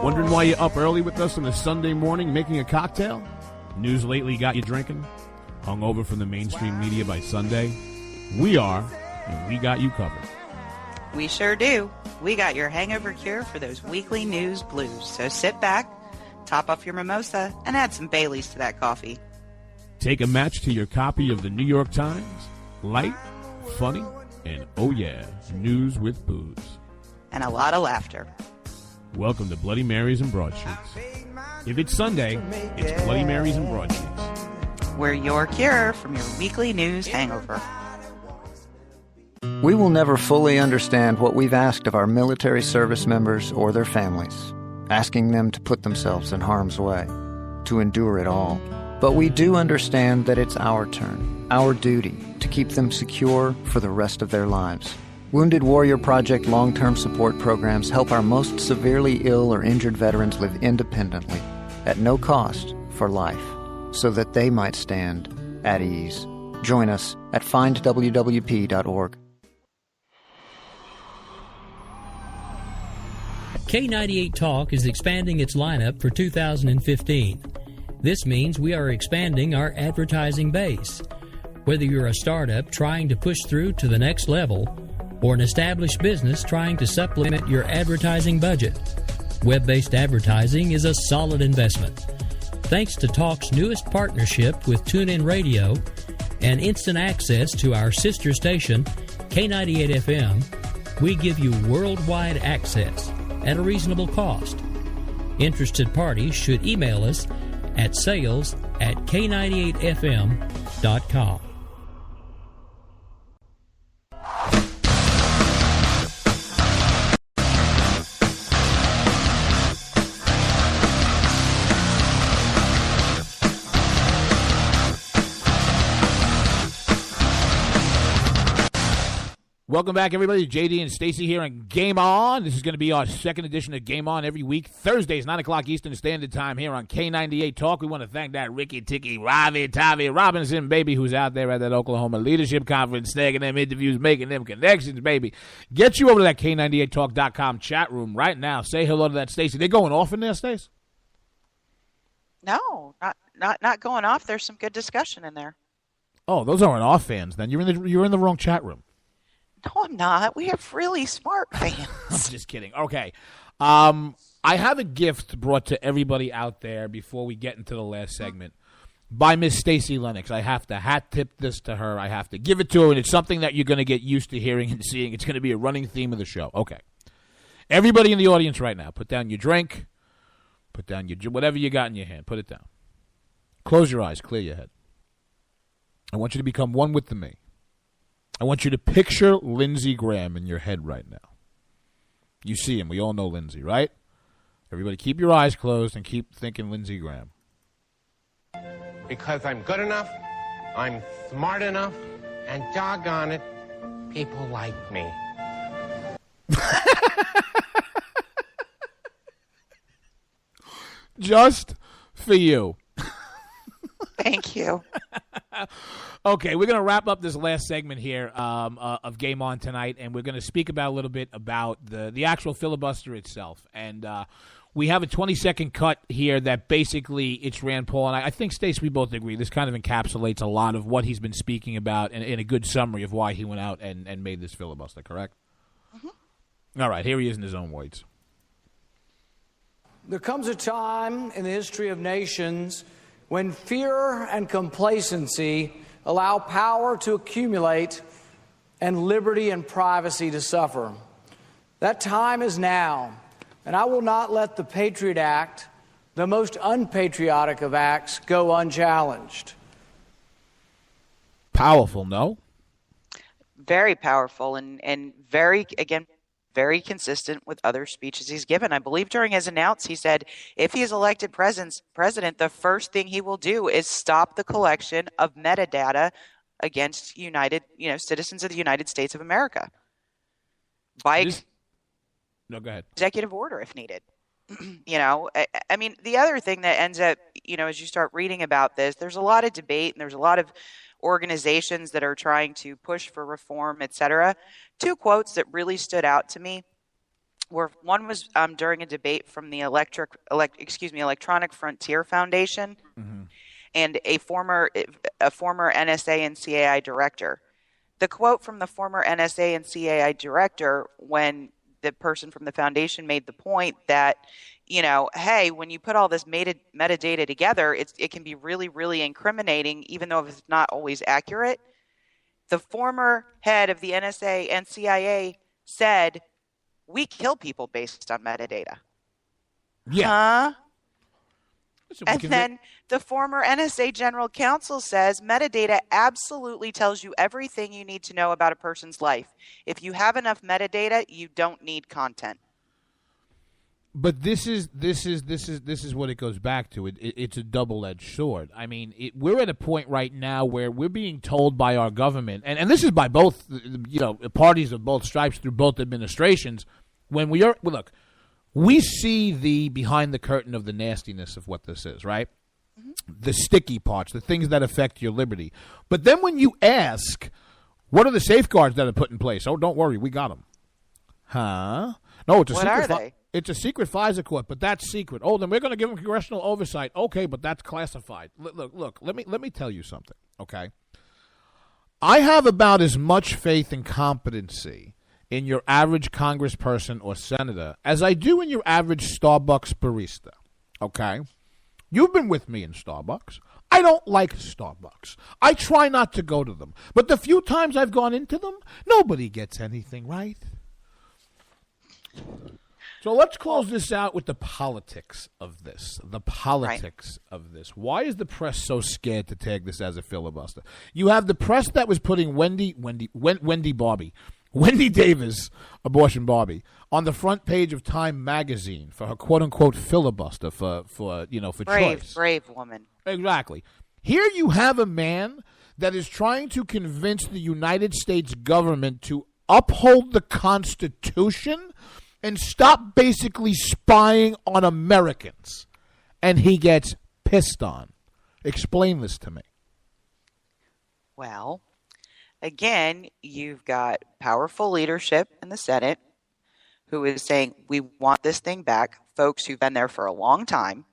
Wondering why you're up early with us on a Sunday morning making a cocktail? News lately got you drinking? Hung over from the mainstream media by Sunday? We are, and we got you covered. We sure do. We got your hangover cure for those weekly news blues. So sit back, top off your mimosa, and add some Baileys to that coffee. Take a match to your copy of the New York Times. Light, funny, and oh yeah, news with booze. And a lot of laughter. Welcome to Bloody Marys and Broadsheets. If it's Sunday, it's Bloody Marys and Broadsheets. We're your cure from your weekly news hangover. We will never fully understand what we've asked of our military service members or their families, asking them to put themselves in harm's way, to endure it all. But we do understand that it's our turn, our duty, to keep them secure for the rest of their lives. Wounded Warrior Project long-term support programs help our most severely ill or injured veterans live independently, at no cost, for life, so that they might stand at ease. Join us at findwwp.org. K98 Talk is expanding its lineup for 2015. This means we are expanding our advertising base. Whether you're a startup trying to push through to the next level, or an established business trying to supplement your advertising budget, web-based advertising is a solid investment. Thanks to Talk's newest partnership with TuneIn Radio and instant access to our sister station, K98 FM, we give you worldwide access at a reasonable cost. Interested parties should email us at sales@k98fm.com. Welcome back, everybody. JD and Stacey here on Game On. This is going to be our second edition of Game On every week. Thursdays, 9 o'clock Eastern Standard Time here on K98 Talk. We want to thank that Ricky Ticky Ravi Tavi Robinson, baby, who's out there at that Oklahoma Leadership Conference, snagging them interviews, making them connections, baby. Get you over to that K98Talk.com chat room right now. Say hello to that Stacey. They going off in there, Stace? No, not going off. There's some good discussion in there. Oh, those aren't our fans then. You're in the wrong chat room. No, I'm not. We have really smart fans. I'm just kidding. Okay. I have a gift brought to everybody out there before we get into the last segment by Miss Stacey Lennox. I have to hat tip this to her. I have to give it to her, and it's something that you're going to get used to hearing and seeing. It's going to be a running theme of the show. Okay. Everybody in the audience right now, put down your drink, put down your whatever you got in your hand. Put it down. Close your eyes. Clear your head. I want you to become one with me. I want you to picture Lindsey Graham in your head right now. You see him. We all know Lindsey, right? Everybody keep your eyes closed and keep thinking Lindsey Graham. Because I'm good enough, I'm smart enough, And doggone it, people like me. Just for you. Thank you. Okay, we're going to wrap up this last segment here of Game On tonight, and we're going to speak about a little bit about the actual filibuster itself. And we have a 20-second cut here that basically it's Rand Paul, and I think, Stace, we both agree this kind of encapsulates a lot of what he's been speaking about in a good summary of why he went out and made this filibuster, correct? Mm-hmm. All right, here he is in his own words. There comes a time in the history of nations when fear and complacency allow power to accumulate and liberty and privacy to suffer. That time is now, and I will not let the Patriot Act, the most unpatriotic of acts, go unchallenged. Powerful, no? Very powerful and very, again, very consistent with other speeches he's given. I believe during his announce, he said if he is elected president, the first thing he will do is stop the collection of metadata against citizens of the United States of America by no, go ahead. Executive order if needed. I mean, the other thing that ends up, as you start reading about this, there's a lot of debate and there's a lot of organizations that are trying to push for reform, etc. Two quotes that really stood out to me were one was during a debate from the Electronic Frontier Foundation, mm-hmm. and a former NSA and CAI director. The quote from the former NSA and CAI director, when the person from the foundation made the point that, hey, when you put all this metadata together, it can be really, really incriminating, even though it's not always accurate. The former head of the NSA and CIA said, we kill people based on metadata. Yeah. Huh? And then the former NSA general counsel says metadata absolutely tells you everything you need to know about a person's life. If you have enough metadata, you don't need content. But this is what it goes back to. It's a double-edged sword. I mean, we're at a point right now where we're being told by our government, and this is by both, parties of both stripes through both administrations. We see the behind the curtain of the nastiness of what this is, right? Mm-hmm. The sticky parts, the things that affect your liberty. But then when you ask, what are the safeguards that are put in place? Oh, don't worry, we got them. Huh? No, it's a what are they? It's a secret FISA court, but that's secret. Oh, then we're going to give them congressional oversight. Okay, but that's classified. Look. Let me tell you something. Okay, I have about as much faith and competency in your average congressperson or senator as I do in your average Starbucks barista. Okay, you've been with me in Starbucks. I don't like Starbucks. I try not to go to them, but the few times I've gone into them, nobody gets anything right. So let's close this out with the politics of this. Why is the press so scared to tag this as a filibuster? You have the press that was putting Wendy Davis, abortion Barbie, on the front page of Time magazine for her quote-unquote filibuster for choice. Brave woman. Exactly. Here you have a man that is trying to convince the United States government to uphold the Constitution and stop basically spying on Americans. And he gets pissed on. Explain this to me. Well, again, you've got powerful leadership in the Senate who is saying, we want this thing back, folks who've been there for a long time.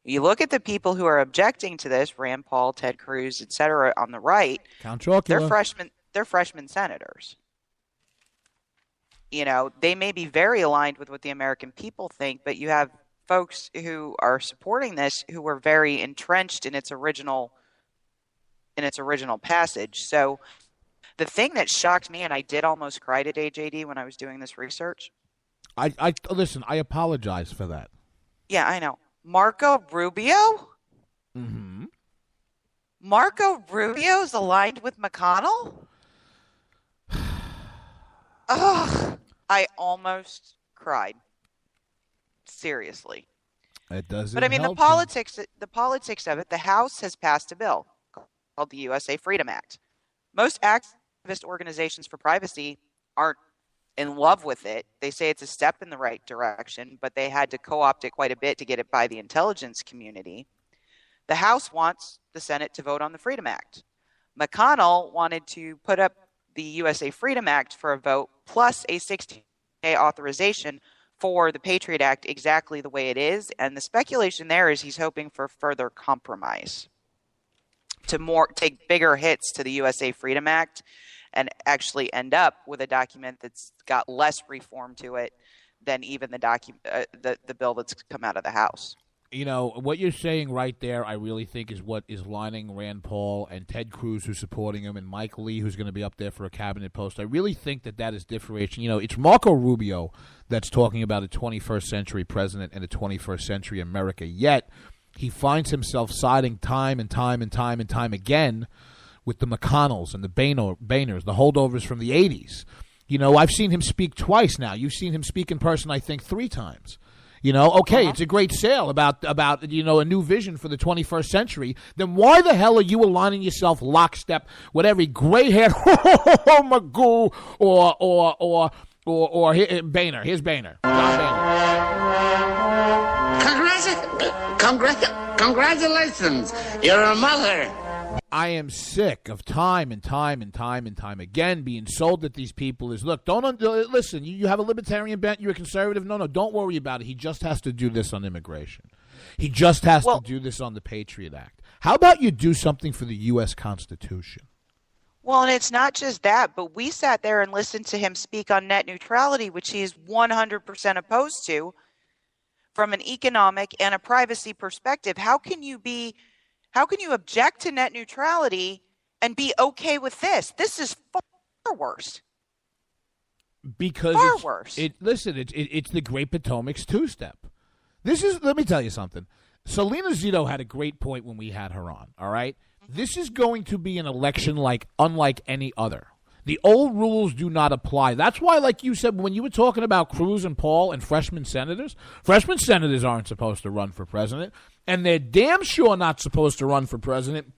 You look at the people who are objecting to this, Rand Paul, Ted Cruz, et cetera, on the right, Count Chocula. They're freshman senators. They may be very aligned with what the American people think, but you have folks who are supporting this who were very entrenched in its original passage. So the thing that shocked me, and I did almost cry today, JD, when I was doing this research. I listen, I apologize for that. Yeah, I know. Marco Rubio? Mm-hmm. Marco Rubio's aligned with McConnell? Ugh, I almost cried. Seriously. It doesn't. But I mean, the politics of it. The House has passed a bill called the USA Freedom Act. Most acts organizations for privacy aren't in love with it. They say it's a step in the right direction, but they had to co-opt it quite a bit to get it by the intelligence community. The House wants the Senate to vote on the Freedom Act. McConnell wanted to put up the USA Freedom Act for a vote, plus a 60-day authorization for the Patriot Act exactly the way it is. And the speculation there is he's hoping for further compromise to take bigger hits to the USA Freedom Act and actually end up with a document that's got less reform to it than even the bill that's come out of the House. You know, what you're saying right there, I really think is what is lining Rand Paul and Ted Cruz, who's supporting him, and Mike Lee, who's going to be up there for a cabinet post. I really think that is differentiation. You know, it's Marco Rubio that's talking about a 21st century president and a 21st century America, yet he finds himself siding time and time again with the McConnells and the Boehners, the holdovers from the 80s. You know, I've seen him speak twice now. You've seen him speak in person, I think, 3 times. You know, okay, It's a great sale about you know, a new vision for the 21st century. Then why the hell are you aligning yourself lockstep with every gray-haired Magoo or Boehner? Here's Boehner, John Boehner. Congratulations, you're a mother. I am sick of time and time again being sold that these people is, look, listen, you have a libertarian bent, you're a conservative. No, don't worry about it. He just has to do this on immigration. He just has to do this on the Patriot Act. How about you do something for the U.S. Constitution? Well, and it's not just that, but we sat there and listened to him speak on net neutrality, which he is 100% opposed to from an economic and a privacy perspective. How can you object to net neutrality and be okay with this? This is far worse. Because far worse. It's the Great Potomac's two-step. Let me tell you something. Selena Zito had a great point when we had her on, all right? This is going to be an election unlike any other. The old rules do not apply. That's why, like you said, when you were talking about Cruz and Paul and freshman senators aren't supposed to run for president, and they're damn sure not supposed to run for president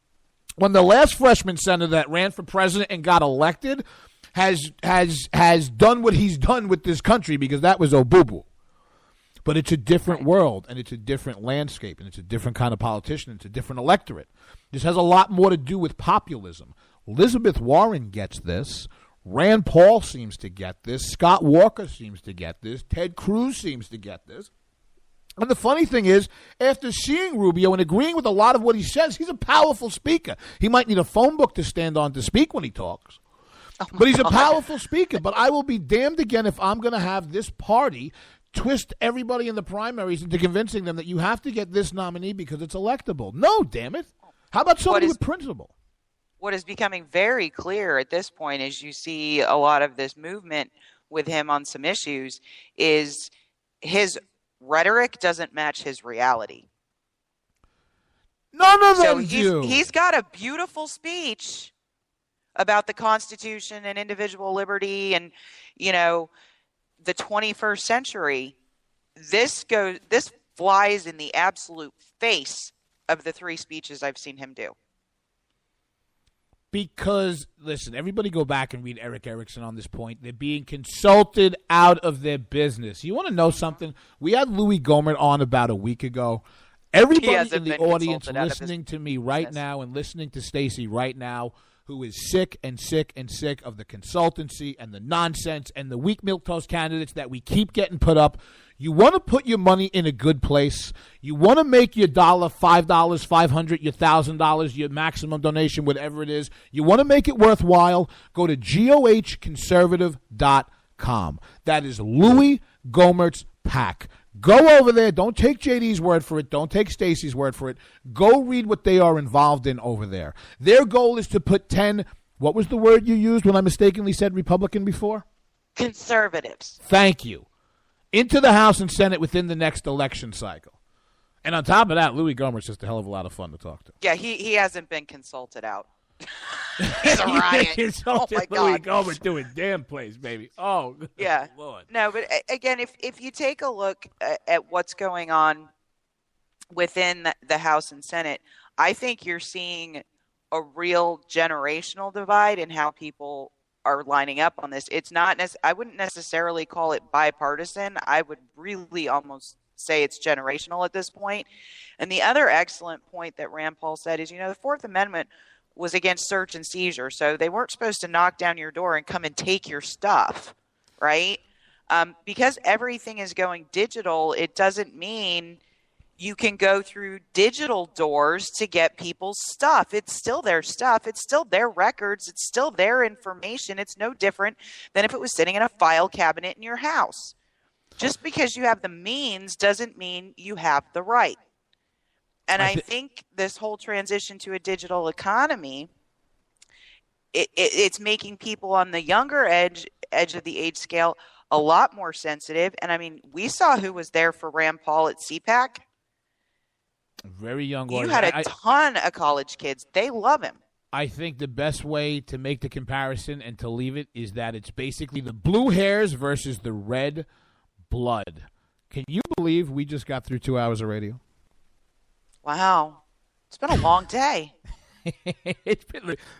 when the last freshman senator that ran for president and got elected has done what he's done with this country, because that was Obubu. But it's a different world, and it's a different landscape, and it's a different kind of politician, it's a different electorate. This has a lot more to do with populism. Elizabeth Warren gets this. Rand Paul seems to get this. Scott Walker seems to get this. Ted Cruz seems to get this. And the funny thing is, after seeing Rubio and agreeing with a lot of what he says, he's a powerful speaker. He might need a phone book to stand on to speak when he talks. But he's a powerful speaker. But I will be damned again if I'm going to have this party twist everybody in the primaries into convincing them that you have to get this nominee because it's electable. No, damn it. How about somebody with principle? What is becoming very clear at this point, as you see a lot of this movement with him on some issues, is his rhetoric doesn't match his reality. None of them do. He's got a beautiful speech about the Constitution and individual liberty and, you know, the 21st century. This flies in the absolute face of the 3 speeches I've seen him do. Because, listen, everybody go back and read Eric Erickson on this point. They're being consulted out of their business. You want to know something? We had Louis Gohmert on about a week ago. Everybody in the audience listening to me right now and listening to Stacey right now, who is sick of the consultancy and the nonsense and the weak milquetoast candidates that we keep getting put up. You want to put your money in a good place. You want to make your $5, $500, your $1,000, your maximum donation, whatever it is. You want to make it worthwhile. Go to gohconservative.com. That is Louis Gohmert's PAC. Go over there. Don't take JD's word for it. Don't take Stacey's word for it. Go read what they are involved in over there. Their goal is to put 10, what was the word you used when I mistakenly said Republican before? Conservatives. Thank you. Into the House and Senate within the next election cycle. And on top of that, Louis Gohmert's just a hell of a lot of fun to talk to. Yeah, he hasn't been consulted out. He's a riot. Oh, my God. Louis Gohmert doing damn plays, baby. Oh, yeah. Lord. No, but again, if you take a look at what's going on within the House and Senate, I think you're seeing a real generational divide in how people are lining up on this. It's not I wouldn't necessarily call it bipartisan. I would really almost say it's generational at this point. And the other excellent point that Rand Paul said is, the Fourth Amendment was against search and seizure. So they weren't supposed to knock down your door and come and take your stuff, right? Because everything is going digital, it doesn't mean you can go through digital doors to get people's stuff. It's still their stuff. It's still their records. It's still their information. It's no different than if it was sitting in a file cabinet in your house. Just because you have the means doesn't mean you have the right. And I think this whole transition to a digital economy, it's making people on the younger edge of the age scale a lot more sensitive. And I mean, we saw who was there for Rand Paul at CPAC. Very young. You had a ton of college kids. They love him. I think the best way to make the comparison and to leave it is that it's basically the blue hairs versus the red blood. Can you believe we just got through 2 hours of radio? Wow. It's been a long day.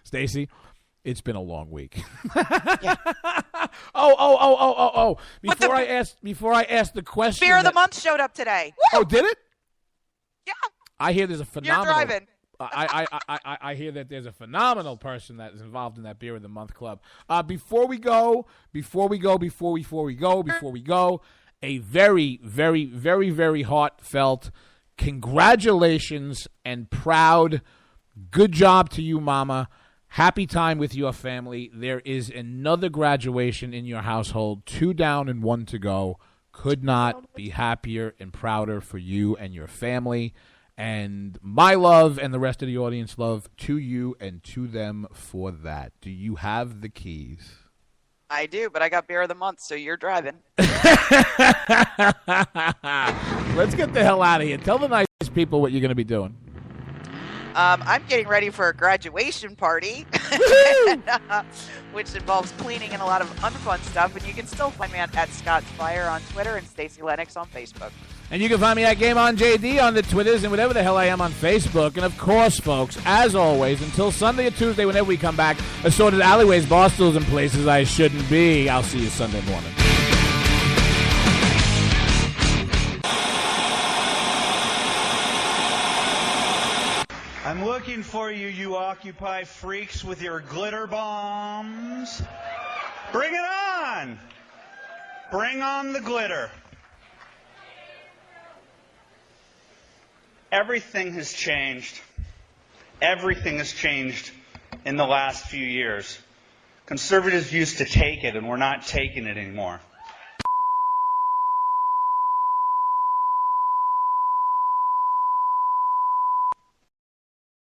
Stacey, it's been a long week. Yeah. Oh. Before I ask the question. Beer of the month showed up today. Woo! Oh, did it? Yeah. I hear there's a phenomenal. You're driving. I hear that there's a phenomenal person that is involved in that Beer of the Month club. Before we go, a very, very, very, very heartfelt congratulations and proud good job to you, Mama. Happy time with your family. There is another graduation in your household, 2 down and 1 to go. Could not be happier and prouder for you and your family. And my love and the rest of the audience love to you and to them for that. Do you have the keys? I do, but I got Beer of the Month, so you're driving. Let's get the hell out of here. Tell the nice people what you're going to be doing. I'm getting ready for a graduation party, which involves cleaning and a lot of unfun stuff. And you can still find me at Scott's Fire on Twitter and Stacey Lennox on Facebook. And you can find me at Game On JD on the Twitters and whatever the hell I am on Facebook. And, of course, folks, as always, until Sunday or Tuesday, whenever we come back, assorted alleyways, bar stools, and places I shouldn't be. I'll see you Sunday morning. I'm looking for you, you Occupy freaks with your glitter bombs. Bring it on! Bring on the glitter. Everything has changed. Everything has changed in the last few years. Conservatives used to take it, and we're not taking it anymore.